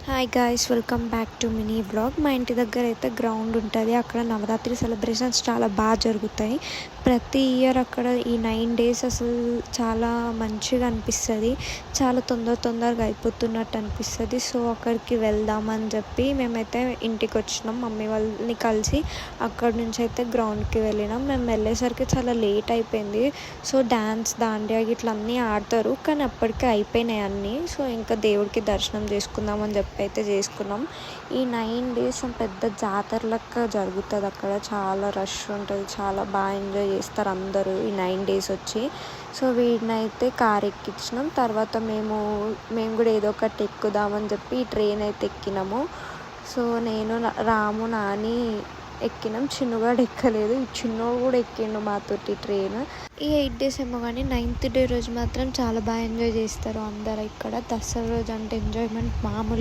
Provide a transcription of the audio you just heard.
Hi guys, welcome back to mini vlog. మా ఇంటి దగ్గర అయితే గ్రౌండ్ ఉంటుంది. అక్కడ నవరాత్రి సెలబ్రేషన్స్ చాలా బాగా జరుగుతాయి. ప్రతి ఇయర్ అక్కడ ఈ 9 days అసలు చాలా మంచిగా అనిపిస్తుంది. చాలా తొందరగా అయిపోతున్నట్టు అనిపిస్తుంది. సో అక్కడికి వెళ్దామని చెప్పి మేమైతే ఇంటికి వచ్చినాం. మమ్మీ వాళ్ళని కలిసి అక్కడ నుంచి అయితే గ్రౌండ్కి వెళ్ళినాం. మేము వెళ్ళేసరికి చాలా లేట్ అయిపోయింది. సో దాండియా ఇట్లా అన్నీ ఆడతారు, కానీ అప్పటికే అయిపోయినాయి అన్నీ. సో ఇంకా దేవుడికి దర్శనం చేసుకుందామని చెప్పి అయితే చేసుకున్నాం. ఈ 9 days పెద్ద జాతర లెక్క జరుగుతుంది. అక్కడ చాలా రష్ ఉంటుంది. చాలా బాగా ఎంజాయ్ చేస్తారు అందరూ ఈ 9 days వచ్చి. సో వీడినైతే కార్ ఎక్కించినాం. తర్వాత మేము కూడా ఏదో ఒకటి ఎక్కుదామని చెప్పి ఈ ట్రైన్ అయితే ఎక్కినాము. సో నేను రాము నాని ఎక్కినాం. చిన్నుగాడు ఎక్కలేదు. ఈ చిన్నోడు కూడా ఎక్కిండు మాతోటి ట్రైన్. ఈ 8 days ఏమో కానీ 9th day రోజు మాత్రం చాలా బాగా ఎంజాయ్ చేస్తారు అందరు. ఇక్కడ దసరా రోజు అంటే ఎంజాయ్మెంట్ మామూలు